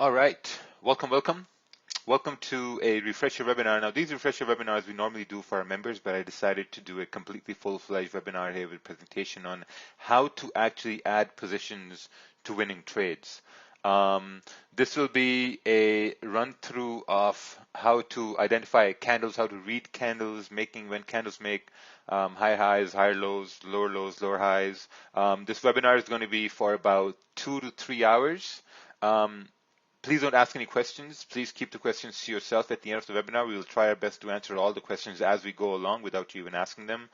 All right, welcome. Welcome to a refresher webinar. Now, these refresher webinars we normally do for our members, but I decided to do a completely full-fledged webinar here with a presentation on how to actually add positions to winning trades. This will be a run-through of how to identify candles, how to read candles, when candles make high highs, higher lows, lower highs. This webinar is going to be for about 2 to 3 hours. Please don't ask any questions. Please keep the questions to yourself at the end of the webinar. We will try our best to answer all the questions as we go along without you even asking them.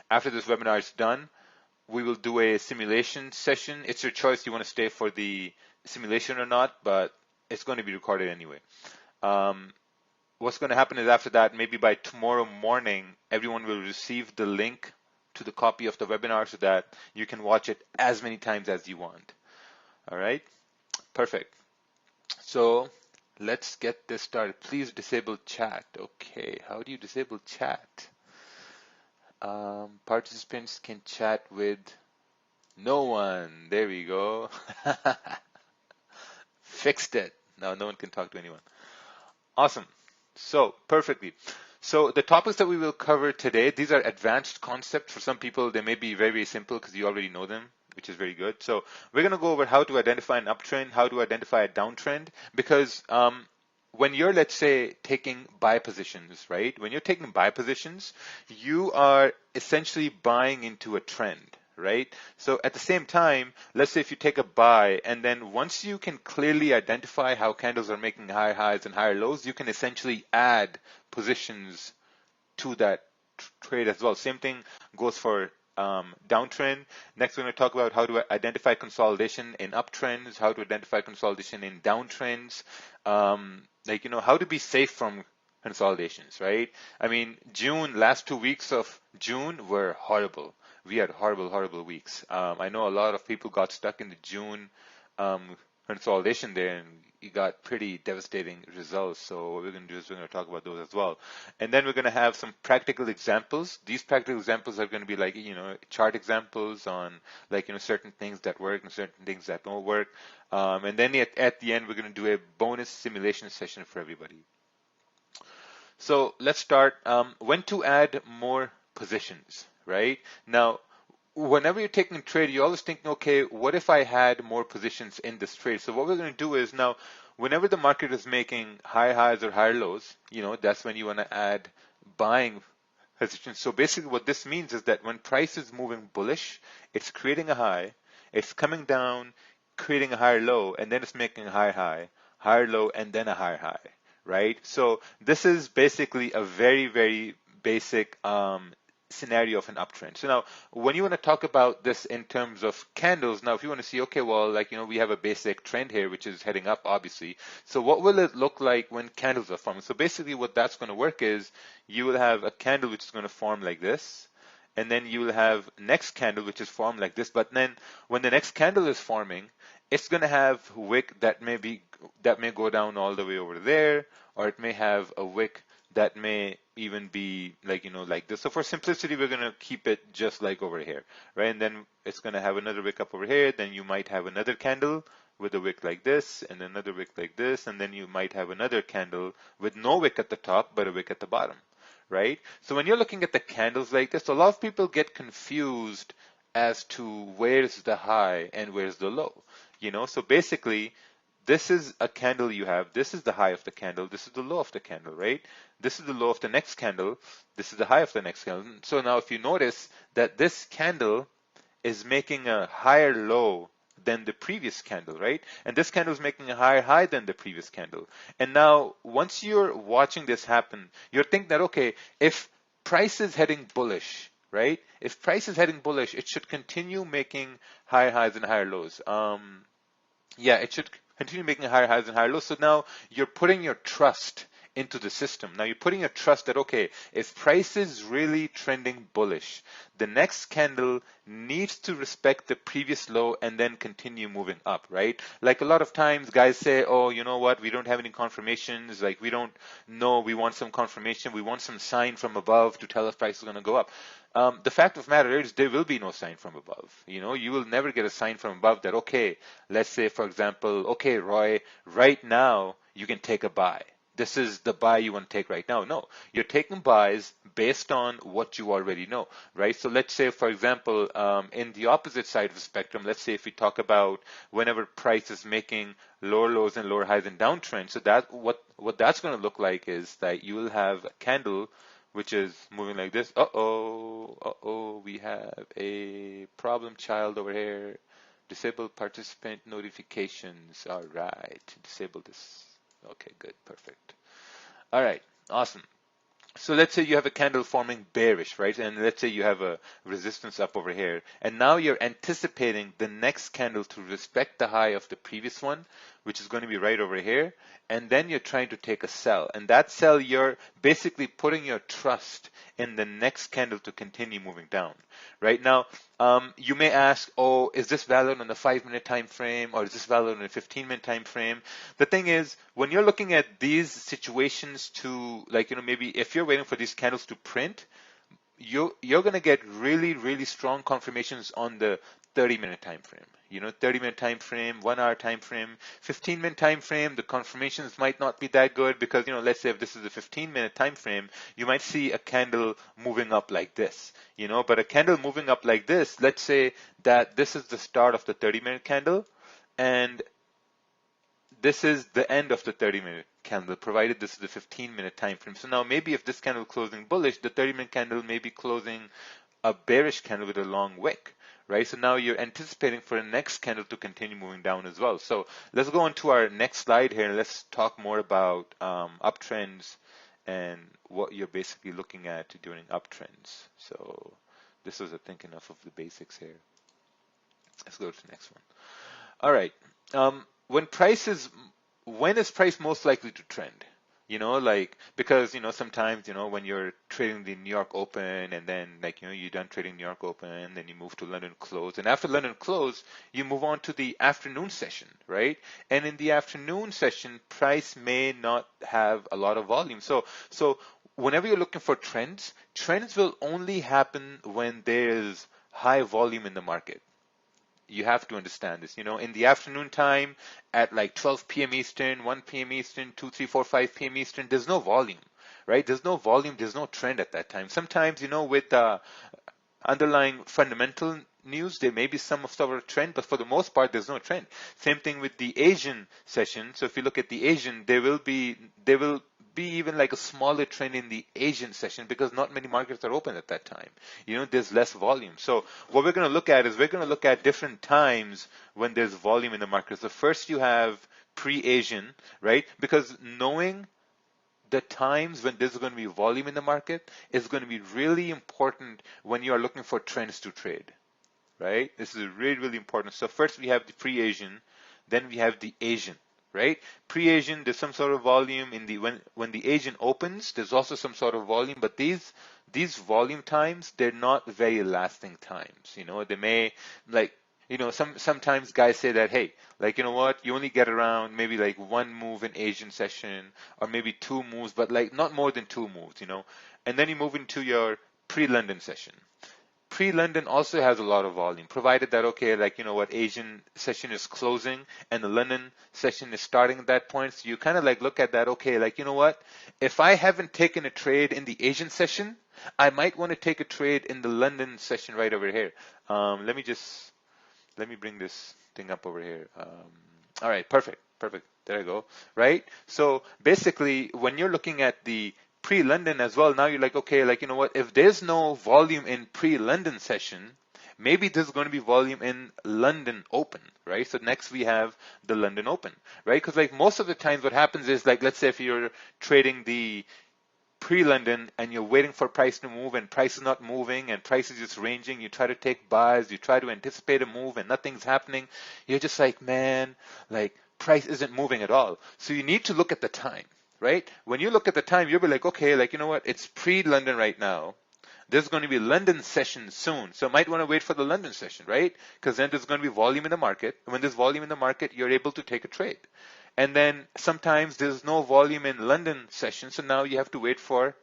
After this webinar is done, we will do a simulation session. It's your choice. You want to stay for the simulation or not, but it's going to be recorded anyway. What's going to happen is after that, maybe by tomorrow morning, everyone will receive the link to the copy of the webinar so that you can watch it as many times as you want. All right? Perfect. So let's get this started. Please disable chat. Okay, how do you disable chat? Participants can chat with no one. There we go. Fixed it. Now no one can talk to anyone. Awesome. So perfectly. So the topics that we will cover today, these are advanced concepts. For some people, they may be very, very simple because you already know them, which is very good. So we're going to go over how to identify an uptrend, how to identify a downtrend, because when you're, let's say, taking buy positions, right? When you're taking buy positions, you are essentially buying into a trend, right? So at the same time, let's say if you take a buy, and then once you can clearly identify how candles are making higher highs and higher lows, you can essentially add positions to that trade as well. Same thing goes for downtrend. Next, we're going to talk about how to identify consolidation in uptrends, how to identify consolidation in downtrends, how to be safe from consolidations, right? I mean, last 2 weeks of June were horrible. We had horrible weeks. I know a lot of people got stuck in the June consolidation there, and you got pretty devastating results. So what we're going to do is we're going to talk about those as well. And then we're going to have some practical examples. These practical examples are going to be like, chart examples on certain things that work and certain things that don't work. And then at the end, we're going to do a bonus simulation session for everybody. So let's start. When to add more positions, right? Now, whenever you're taking a trade, you're always thinking, okay, what if I had more positions in this trade? So what we're going to do is now, whenever the market is making high highs or higher lows, that's when you want to add buying positions. So basically what this means is that when price is moving bullish, it's creating a high, it's coming down, creating a higher low, and then it's making a higher high, higher low, and then a higher high, right? So this is basically a very, very basic scenario of an uptrend. So now, when you want to talk about this in terms of candles, now if you want to see, okay, well, we have a basic trend here, which is heading up, obviously. So what will it look like when candles are forming? So basically what that's going to work is you will have a candle which is going to form like this, and then you will have next candle which is formed like this. But then when the next candle is forming, it's going to have a wick that may go down all the way over there, or it may have a wick that may even be like this. So for simplicity, we're going to keep it just like over here, right? And then it's going to have another wick up over here. Then you might have another candle with a wick like this, and another wick like this, and then you might have another candle with no wick at the top, but a wick at the bottom, right? So when you're looking at the candles like this, a lot of people get confused as to where's the high and where's the low, So basically, this is a candle you have. This is the high of the candle. This is the low of the candle, right? This is the low of the next candle. This is the high of the next candle. So now if you notice that this candle is making a higher low than the previous candle, right? And this candle is making a higher high than the previous candle. And now once you're watching this happen, you're thinking that, okay, if price is heading bullish, right? If price is heading bullish, it should continue making higher highs and higher lows. It should continue making higher highs and higher lows. So now you're putting your trust into the system. Now you're putting your trust that, okay, if price is really trending bullish, the next candle needs to respect the previous low and then continue moving up, right? Like a lot of times guys say, oh, you know what, we don't have any confirmations, like we don't know, we want some confirmation, we want some sign from above to tell us price is going to go up. The fact of the matter is there will be no sign from above. You know, you will never get a sign from above that, okay, let's say, for example, okay, Roy, right now you can take a buy. This is the buy you want to take right now. No, you're taking buys based on what you already know, right? So let's say, for example, in the opposite side of the spectrum, let's say if we talk about whenever price is making lower lows and lower highs and downtrends, so that what that's going to look like is that you will have a candle which is moving like this. Uh-oh, we have a problem child over here. Disable participant notifications. All right, disable this. Okay, good, perfect. All right, awesome. So let's say you have a candle forming bearish, right? And let's say you have a resistance up over here. And now you're anticipating the next candle to respect the high of the previous one, which is going to be right over here. And then you're trying to take a sell. And that sell, you're basically putting your trust in the next candle to continue moving down. Right now, you may ask, oh, is this valid on the 5-minute time frame, or is this valid on a 15-minute time frame? The thing is, when you're looking at these situations to, like, you know, maybe if you're waiting for these candles to print, you're going to get really, really strong confirmations on the 30-minute time frame. You know, 30-minute time frame, 1-hour time frame, 15-minute time frame, the confirmations might not be that good because, you know, let's say if this is a 15-minute time frame, you might see a candle moving up like this, you know, but a candle moving up like this, let's say that this is the start of the 30-minute candle and this is the end of the 30-minute candle, provided this is the 15-minute time frame. So now maybe if this candle is closing bullish, the 30-minute candle may be closing a bearish candle with a long wick, right? So now you're anticipating for the next candle to continue moving down as well. So let's go on to our next slide here and let's talk more about uptrends and what you're basically looking at during uptrends. So this was, I think, enough of the basics here. Let's go to the next one. All right. When is price most likely to trend? You know, like, because, you know, sometimes, you know, when you're trading the New York Open and then, like, you know, you're done trading New York Open, then you move to London Close. And after London Close, you move on to the afternoon session, right? And in the afternoon session, price may not have a lot of volume. So whenever you're looking for trends will only happen when there's high volume in the market. You have to understand this, you know, in the afternoon time at like 12 p.m. Eastern, 1 p.m. Eastern, 2, 3, 4, 5 p.m. Eastern, there's no volume, right? There's no volume, there's no trend at that time. Sometimes, you know, with underlying fundamental news, there may be some sort of trend, but for the most part, there's no trend. Same thing with the Asian session. So if you look at the Asian, there will be even like a smaller trend in the Asian session because not many markets are open at that time. You know, there's less volume. So what we're going to look at is we're going to look at different times when there's volume in the market. So first you have pre-Asian, right? Because knowing the times when there's going to be volume in the market is going to be really important when you are looking for trends to trade, right? This is really, really important. So first we have the pre-Asian, then we have the Asian. Right? Pre-Asian, there's some sort of volume in the when the Asian opens, there's also some sort of volume, but these volume times, they're not very lasting times. You know, they may, like, you know, sometimes guys say that, hey, like, you know what, you only get around maybe like one move in Asian session or maybe 2 moves, but like not more than 2 moves, you know, and then you move into your pre-London session. Pre-London also has a lot of volume, provided that, okay, like, you know what, Asian session is closing and the London session is starting at that point. So you kind of like look at that, okay, like, you know what, if I haven't taken a trade in the Asian session, I might want to take a trade in the London session right over here. Let me bring this thing up over here. All right, perfect. There I go, right? So basically, when you're looking at the pre-London as well, now you're like, okay, like, you know what, if there's no volume in pre-London session, maybe there's going to be volume in London Open, right? So next we have the London Open, right? Because like most of the times what happens is, like, let's say if you're trading the pre-London and you're waiting for price to move and price is not moving and price is just ranging, you try to take buys, you try to anticipate a move and nothing's happening, you're just like, man, like, price isn't moving at all. So you need to look at the time. right? When you look at the time, you'll be like, okay, like, you know what? It's pre-London right now. There's going to be London session soon. So might want to wait for the London session, right? Because then there's going to be volume in the market. And when there's volume in the market, you're able to take a trade. And then sometimes there's no volume in London session. So now you have to wait for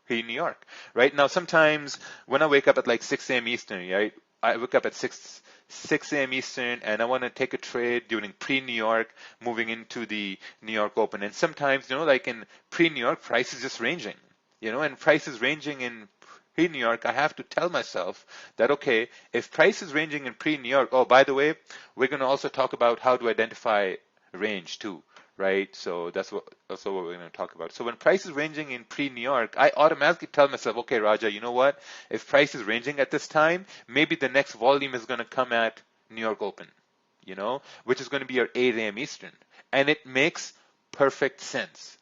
New York, right? Now, sometimes when I wake up at like 6 a.m. Eastern, right? I wake up at 6 a.m. Eastern and I want to take a trade during pre-New York, moving into the New York Open. And sometimes, like in pre-New York, price is just ranging, and price is ranging in pre-New York. I have to tell myself that, okay, if price is ranging in pre-New York, oh, by the way, we're going to also talk about how to identify range too. Right, so that's what we're going to talk about. So when price is ranging in pre-New York, I automatically tell myself, okay, Raja, you know what? If price is ranging at this time, maybe the next volume is going to come at New York Open, which is going to be your 8 a.m. Eastern, and it makes perfect sense,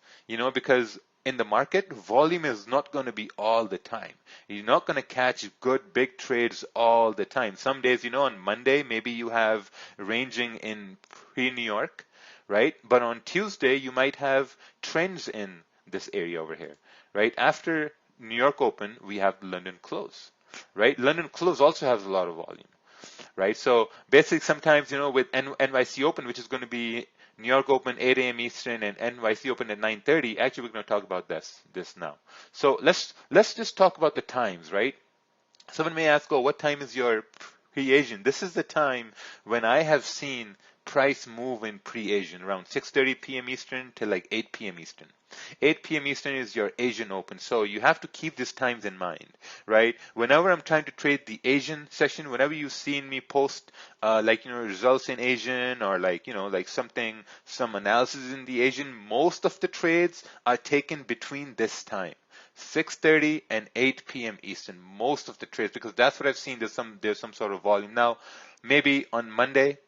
because in the market, volume is not going to be all the time. You're not going to catch good big trades all the time. Some days, on Monday, maybe you have ranging in pre-New York. Right? But on Tuesday, you might have trends in this area over here, right? After New York Open, we have London Close, right? London Close also has a lot of volume, right? So basically sometimes, with NYC Open, which is going to be New York Open 8 a.m. Eastern and NYC Open at 9:30, actually we're going to talk about this now. So let's just talk about the times, right? Someone may ask, oh, what time is your pre-Asian? This is the time when I have seen price move in pre-Asian around 6:30 p.m. Eastern to like 8 p.m. Eastern. 8 p.m. Eastern is your Asian Open. So you have to keep these times in mind, right? Whenever I'm trying to trade the Asian session, whenever you've seen me post results in Asian or some analysis in the Asian, most of the trades are taken between this time. 6:30 and 8 p.m. Eastern, most of the trades, because that's what I've seen. There's some sort of volume. Now, maybe on Monday,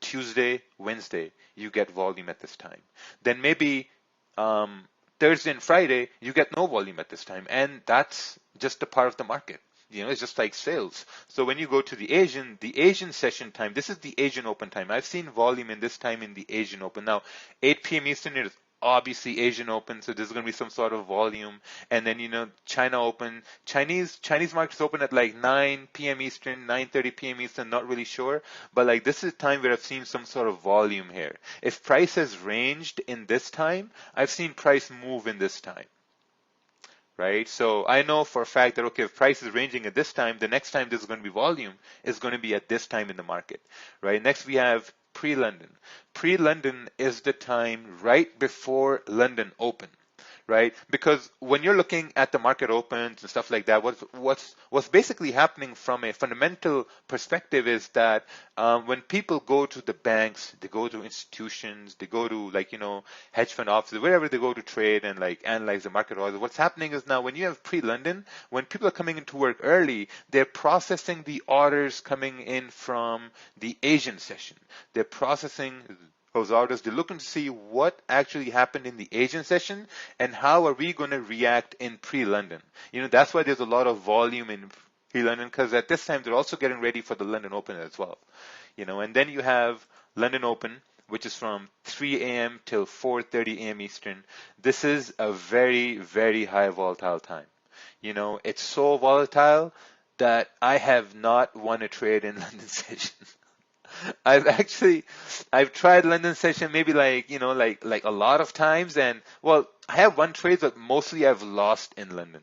Tuesday, Wednesday, you get volume at this time. Then maybe Thursday and Friday, you get no volume at this time. And that's just a part of the market. It's just like sales. So when you go to the Asian session time, this is the Asian Open time. I've seen volume in this time in the Asian Open. Now, 8 p.m. Eastern is obviously Asian Open, so there's going to be some sort of volume. And then, China Open, Chinese markets open at like 9 p.m. Eastern, 9:30 p.m. Eastern, not really sure. But this is a time where I've seen some sort of volume here. If price has ranged in this time, I've seen price move in this time. Right? So I know for a fact that, okay, if price is ranging at this time, the next time there's going to be volume is going to be at this time in the market. Right? Next we have pre-London. Pre-London is the time right before London Open, right? Because when you're looking at the market opens and stuff like that, what's basically happening from a fundamental perspective is that when people go to the banks, they go to institutions, they go to hedge fund offices, wherever they go to trade and analyze the market orders, what's happening is now when you have pre-London, when people are coming into work early, they're processing the orders coming in from the Asian session. They're processing those orders. They're looking to see what actually happened in the Asian session and how are we going to react in pre-London. That's why there's a lot of volume in pre-London, because at this time they're also getting ready for the London Open as well. And then you have London Open, which is from 3 a.m. till 4:30 a.m. Eastern. This is a very, very high volatile time. It's so volatile that I have not won a trade in London session. I've tried London session maybe like a lot of times, and well, I have won trades, but mostly I've lost in London.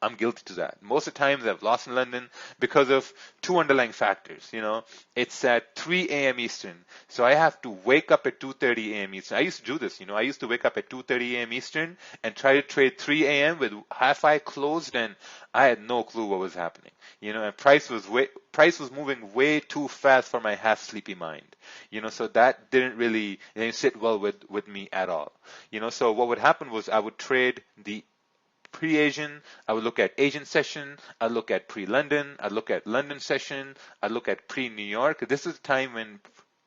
I'm guilty to that. Most of the times I've lost in London because of two underlying factors. It's at 3 a.m. Eastern, so I have to wake up at 2:30 a.m. Eastern. I used to do this. I used to wake up at 2:30 a.m. Eastern and try to trade 3 a.m. with half eye closed, and I had no clue what was happening. And price was moving way too fast for my half sleepy mind. So that didn't really sit well with me at all. So what would happen was I would trade the pre-Asian, I would look at Asian session, I'd look at pre-London, I'd look at London session, I'd look at pre-New York. This is the time when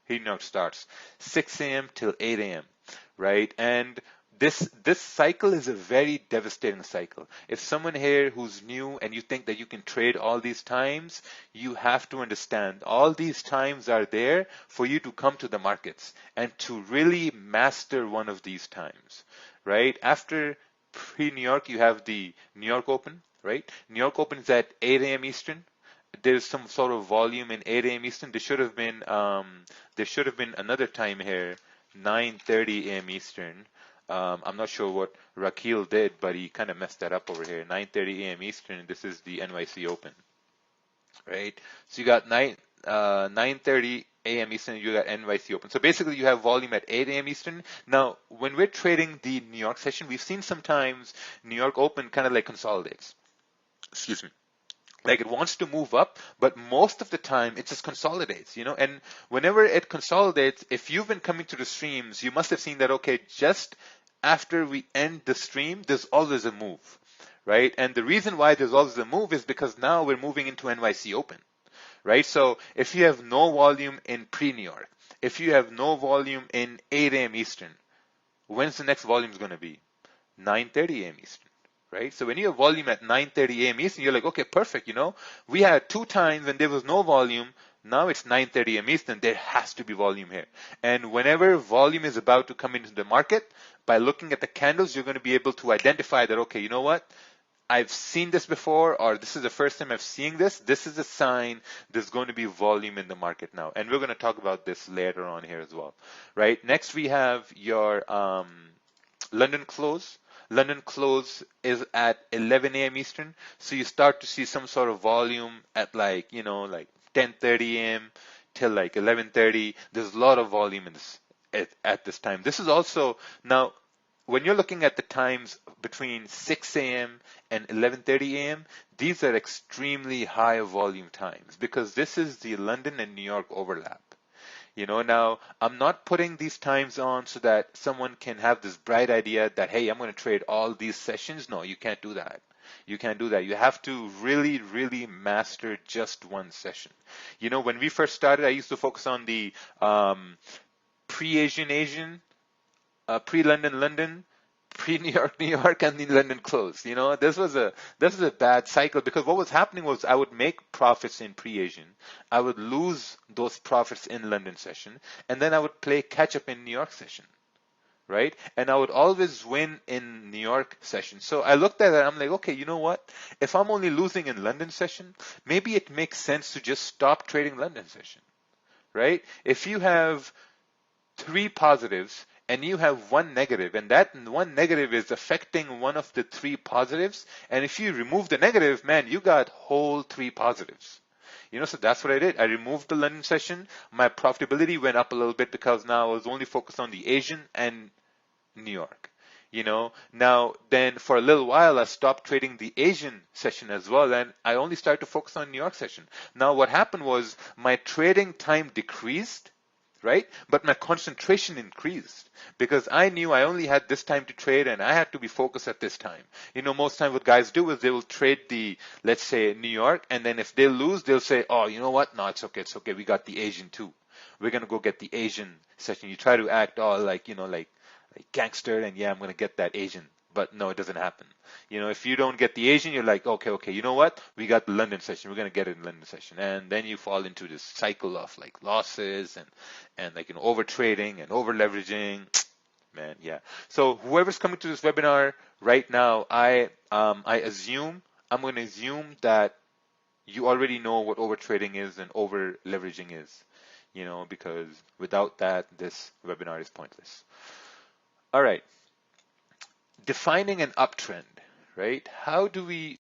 pre-New York starts, 6 a.m. till 8 a.m., right? And this cycle is a very devastating cycle. If someone here who's new and you think that you can trade all these times, you have to understand all these times are there for you to come to the markets and to really master one of these times, right? After pre-New York, you have the New York Open, right? New York Open is at 8 a.m. Eastern. There's some sort of volume in 8 a.m. Eastern. There should have been another time here, 9:30 a.m. Eastern. I'm not sure what Rakil did, but he kind of messed that up over here. 9:30 a.m. Eastern. This is the NYC Open, right? So you got 9:30 a.m. Eastern. You got NYC Open. So basically, you have volume at 8 a.m. Eastern. Now, when we're trading the New York session, we've seen sometimes New York Open kind of like consolidates. Excuse me. Like it wants to move up, but most of the time it just consolidates, you know, and whenever it consolidates, if you've been coming to the streams, you must have seen that, okay, just after we end the stream, there's always a move, right? And the reason why there's always a move is because now we're moving into NYC Open, right? So if you have no volume in pre-New York, if you have no volume in 8 a.m. Eastern, when's the next volume going to be? 9:30 a.m. Eastern. Right? So when you have volume at 9:30 a.m. Eastern, you're like, okay, perfect. You know, we had 2 times when there was no volume. Now it's 9:30 a.m. Eastern. There has to be volume here. And whenever volume is about to come into the market, by looking at the candles, you're going to be able to identify that, okay, you know what? I've seen this before, or this is the first time I've seen this. This is a sign there's going to be volume in the market now. And we're going to talk about this later on here as well. Right? Next, we have your London close. London close is at 11 a.m. Eastern. So you start to see some sort of volume at like 10:30 a.m. till like 11:30. There's a lot of volume in this at this time. This is also now when you're looking at the times between 6 a.m. and 11:30 a.m., these are extremely high volume times because this is the London and New York overlap. You know, now I'm not putting these times on so that someone can have this bright idea that, hey, I'm going to trade all these sessions. No, you can't do that. You can't do that. You have to really, really master just one session. You know, when we first started, I used to focus on the pre-Asian, pre-London, pre-New York, New York, and the London close. You know, this was a bad cycle because what was happening was I would make profits in pre-Asian, I would lose those profits in London session, and then I would play catch up in New York session, right? And I would always win in New York session. So I looked at it, I'm like, okay, you know what? If I'm only losing in London session, maybe it makes sense to just stop trading London session, right? If you have 3 positives and you have 1 negative, and that 1 negative is affecting one of the 3 positives, and if you remove the negative, man, you got whole 3 positives. You know, so that's what I did. I removed the London session. My profitability went up a little bit because now I was only focused on the Asian and New York. You know, now then for a little while I stopped trading the Asian session as well, and I only started to focus on New York session. Now what happened was my trading time decreased, right? But my concentration increased because I knew I only had this time to trade and I had to be focused at this time. You know, most times what guys do is they will trade the, let's say, New York, and then if they lose, they'll say, oh, you know what? No, it's okay. We got the Asian too. We're going to go get the Asian session. You try to act all like, you know, like gangster and yeah, I'm going to get that Asian. But no, it doesn't happen. You know, if you don't get the Asian, you're like, okay, you know what? We got the London session. We're going to get it in London session. And then you fall into this cycle of like losses and like, you know, over trading and over leveraging. Man, yeah. So whoever's coming to this webinar right now, I'm going to assume that you already know what over trading is and over leveraging is, you know, because without that, this webinar is pointless. All right. Defining an uptrend, right? How do we